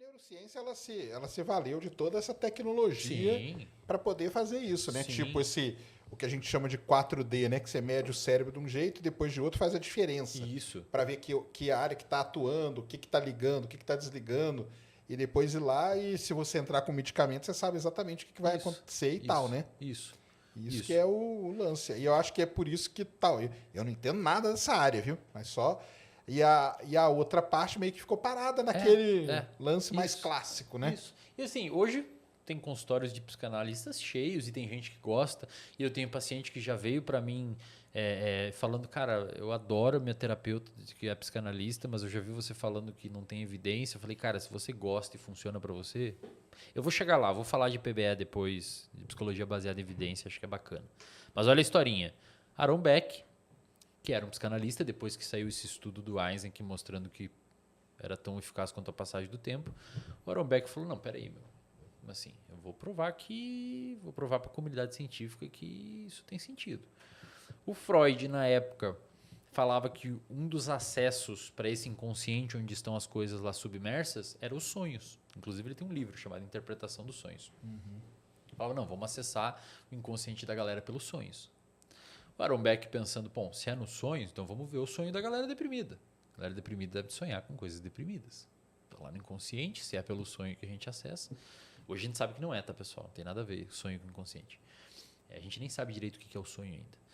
neurociência ela se valeu de toda essa tecnologia para poder fazer isso, né? Sim. Tipo o que a gente chama de 4D, né? Que você mede o cérebro de um jeito e depois de outro faz a diferença. Isso. Para ver que área que está atuando, o que está ligando, o que está desligando. E depois ir lá e se você entrar com medicamento, você sabe exatamente o que vai acontecer e tal, né? Isso. Isso que é o lance. E eu acho que é por isso que tal. Eu não entendo nada dessa área, viu? Mas só. E a outra parte meio que ficou parada naquele lance mais clássico, né? Isso. E assim, hoje tem consultórios de psicanalistas cheios e tem gente que gosta. E eu tenho paciente que já veio para mim falando, cara, eu adoro minha terapeuta que é psicanalista, mas eu já vi você falando que não tem evidência. Eu falei, cara, se você gosta e funciona para você, eu vou chegar lá, vou falar de PBE depois, de psicologia baseada em evidência, acho que é bacana. Mas olha a historinha. Aaron Beck, que era um psicanalista, depois que saiu esse estudo do Eisenstein mostrando que era tão eficaz quanto a passagem do tempo, o Aaron Beck falou, não, peraí, meu, assim, eu vou provar para a comunidade científica que isso tem sentido. O Freud, na época, falava que um dos acessos para esse inconsciente onde estão as coisas lá submersas eram os sonhos. Inclusive, ele tem um livro chamado Interpretação dos Sonhos. Falava, não, vamos acessar o inconsciente da galera pelos sonhos. O Aaron Beck pensando, bom, se é nos sonhos, então vamos ver o sonho da galera deprimida. A galera deprimida deve sonhar com coisas deprimidas. Tá lá no inconsciente, se é pelo sonho que a gente acessa. Hoje a gente sabe que não é, tá, pessoal? Não tem nada a ver sonho com inconsciente. A gente nem sabe direito o que é o sonho ainda.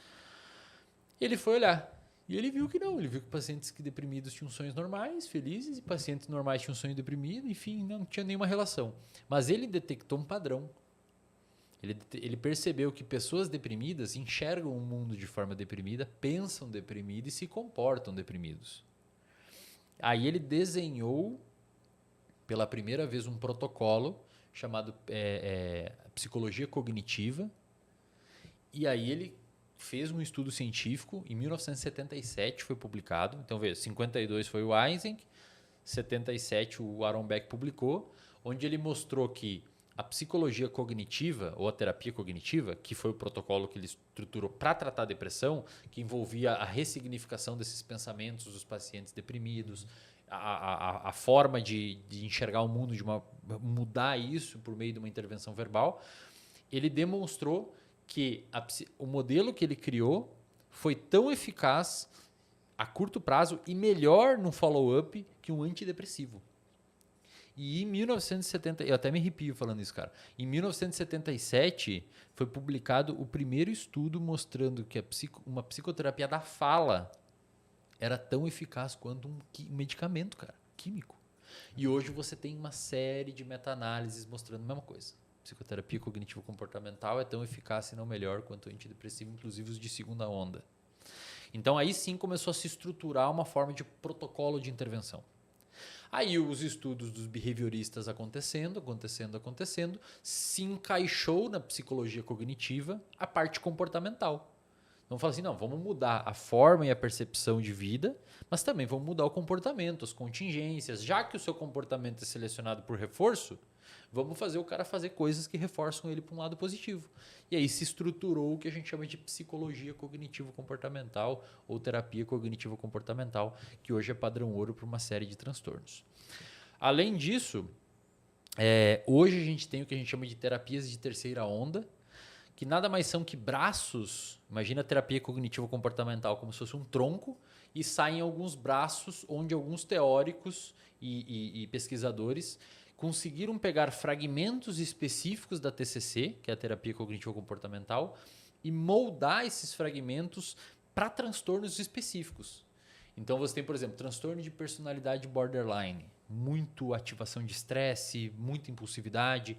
Ele foi olhar e ele viu que não. Ele viu que pacientes deprimidos tinham sonhos normais, felizes, e pacientes normais tinham sonho deprimido, enfim, não tinha nenhuma relação. Mas ele detectou um padrão. Ele percebeu que pessoas deprimidas enxergam o mundo de forma deprimida, pensam deprimido e se comportam deprimidos. Aí ele desenhou, pela primeira vez, um protocolo chamado psicologia cognitiva. E aí ele fez um estudo científico, em 1977 foi publicado. Então, veja, 52 foi o Eisenstein, 77 o Aaron Beck publicou, onde ele mostrou que a psicologia cognitiva, ou a terapia cognitiva, que foi o protocolo que ele estruturou para tratar a depressão, que envolvia a ressignificação desses pensamentos dos pacientes deprimidos, a forma de enxergar o mundo, mudar isso por meio de uma intervenção verbal, ele demonstrou que o modelo que ele criou foi tão eficaz a curto prazo e melhor no follow-up que um antidepressivo. E em 1970, eu até me arrepio falando isso, cara. Em 1977 foi publicado o primeiro estudo mostrando que uma psicoterapia da fala era tão eficaz quanto um medicamento, cara, químico. E hoje você tem uma série de meta-análises mostrando a mesma coisa. Psicoterapia cognitivo-comportamental é tão eficaz, se não melhor, quanto o antidepressivo, inclusive os de segunda onda. Então aí sim começou a se estruturar uma forma de protocolo de intervenção. Aí os estudos dos behavioristas acontecendo, se encaixou na psicologia cognitiva a parte comportamental. Então fala assim, não, vamos mudar a forma e a percepção de vida, mas também vamos mudar o comportamento, as contingências. Já que o seu comportamento é selecionado por reforço, vamos fazer o cara fazer coisas que reforçam ele para um lado positivo. E aí se estruturou o que a gente chama de psicologia cognitivo-comportamental ou terapia cognitivo-comportamental, que hoje é padrão ouro para uma série de transtornos. Além disso, hoje a gente tem o que a gente chama de terapias de terceira onda, que nada mais são que braços. Imagina a terapia cognitivo-comportamental como se fosse um tronco e saem alguns braços onde alguns teóricos e pesquisadores conseguiram pegar fragmentos específicos da TCC, que é a terapia cognitivo-comportamental, e moldar esses fragmentos para transtornos específicos. Então você tem, por exemplo, transtorno de personalidade borderline, muito ativação de estresse, muita impulsividade.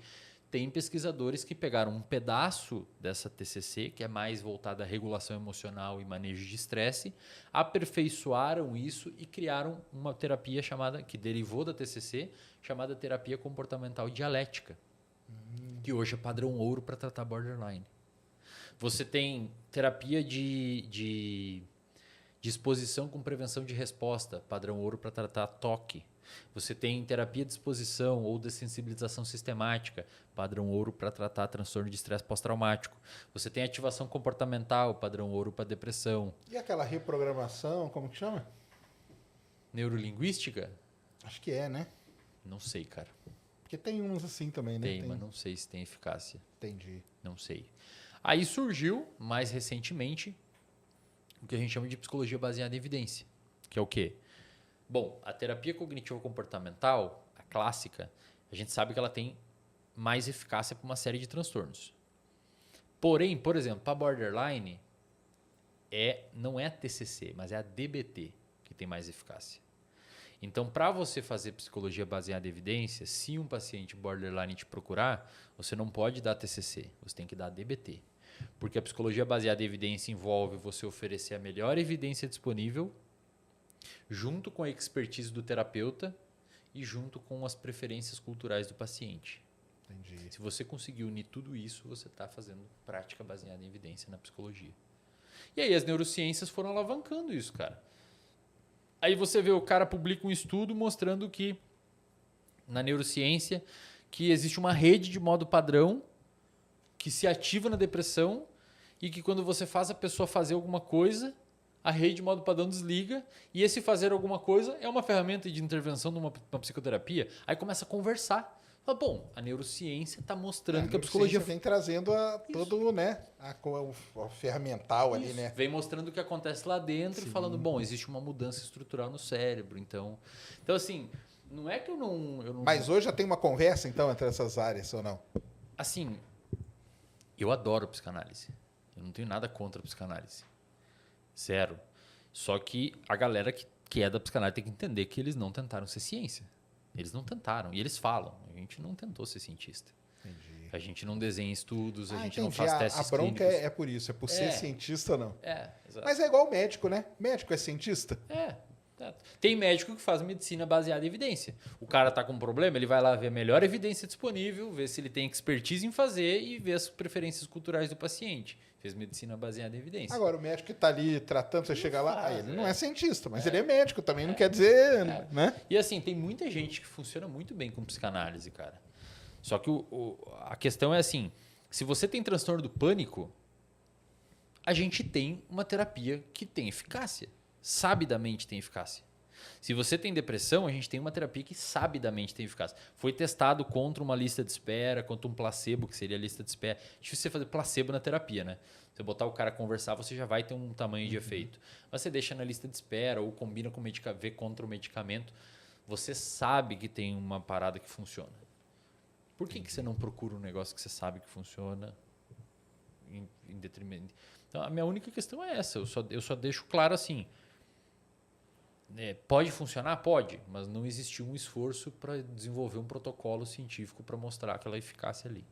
Tem pesquisadores que pegaram um pedaço dessa TCC, que é mais voltada à regulação emocional e manejo de estresse, aperfeiçoaram isso e criaram uma terapia que derivou da TCC, chamada terapia comportamental dialética, que hoje é padrão ouro para tratar borderline. Você tem terapia de exposição com prevenção de resposta, padrão ouro para tratar toque. Você tem terapia de exposição ou dessensibilização sistemática, padrão ouro para tratar transtorno de estresse pós-traumático. Você tem ativação comportamental, padrão ouro para depressão. E aquela reprogramação, como que chama? Neurolinguística? Acho que é, né? Não sei, cara. Porque tem uns assim também, né? Tem, mas não sei se tem eficácia. Entendi. Não sei. Aí surgiu, mais recentemente, o que a gente chama de psicologia baseada em evidência. Que é o quê? Bom, a terapia cognitivo-comportamental, a clássica, a gente sabe que ela tem mais eficácia para uma série de transtornos. Porém, por exemplo, para borderline, não é a TCC, mas é a DBT que tem mais eficácia. Então, para você fazer psicologia baseada em evidência, se um paciente borderline te procurar, você não pode dar TCC, você tem que dar DBT. Porque a psicologia baseada em evidência envolve você oferecer a melhor evidência disponível, junto com a expertise do terapeuta e junto com as preferências culturais do paciente. Entendi. Se você conseguir unir tudo isso, você está fazendo prática baseada em evidência na psicologia. E aí as neurociências foram alavancando isso, cara. Aí você vê o cara publica um estudo mostrando que na neurociência que existe uma rede de modo padrão que se ativa na depressão e que quando você faz a pessoa fazer alguma coisa, a rede de modo padrão desliga e esse fazer alguma coisa é uma ferramenta de intervenção de uma psicoterapia. Aí começa a conversar. Fala, bom, a neurociência está mostrando que a psicologia vem trazendo todo, né, o ferramental ali, né? Vem mostrando o que acontece lá dentro. Sim. E falando, bom, existe uma mudança estrutural no cérebro. Então assim, não é que eu não... Mas hoje já tem uma conversa, então, entre essas áreas, ou não? Assim, eu adoro psicanálise. Eu não tenho nada contra a psicanálise. Zero. Só que a galera que é da psicanálise tem que entender que eles não tentaram ser ciência. Eles não tentaram. E eles falam. A gente não tentou ser cientista. Entendi. A gente não desenha estudos, a gente não faz testes clínicos. A bronca clínicos. é por isso. É por ser cientista ou não. Exato. Mas é igual médico, né? Médico é cientista? Tem médico que faz medicina baseada em evidência. O cara está com um problema, ele vai lá ver a melhor evidência disponível, ver se ele tem expertise em fazer e ver as preferências culturais do paciente. Fez medicina baseada em evidência. Agora, o médico que está ali tratando, você chega lá, ele não é cientista, mas ele é médico também, não quer dizer, né? E assim, tem muita gente que funciona muito bem com psicanálise, cara. Só que a questão é assim, se você tem transtorno do pânico, a gente tem uma terapia que tem eficácia. Sabidamente tem eficácia. Se você tem depressão, a gente tem uma terapia que sabidamente tem eficácia. Foi testado contra uma lista de espera, contra um placebo, que seria a lista de espera. É difícil você fazer placebo na terapia, né? Você botar o cara a conversar, você já vai ter um tamanho de efeito. Mas você deixa na lista de espera ou combina com vê contra o medicamento, você sabe que tem uma parada que funciona. Por que você não procura um negócio que você sabe que funciona em detrimento? Então, a minha única questão é essa. Eu só deixo claro assim... pode funcionar? Pode, mas não existiu um esforço para desenvolver um protocolo científico para mostrar aquela eficácia ali.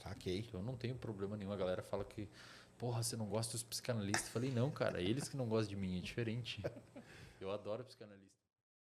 Saquei. Então, eu não tenho problema nenhum. A galera fala que, porra, você não gosta dos psicanalistas. Eu falei, não, cara, eles que não gostam de mim, é diferente. Eu adoro psicanalista.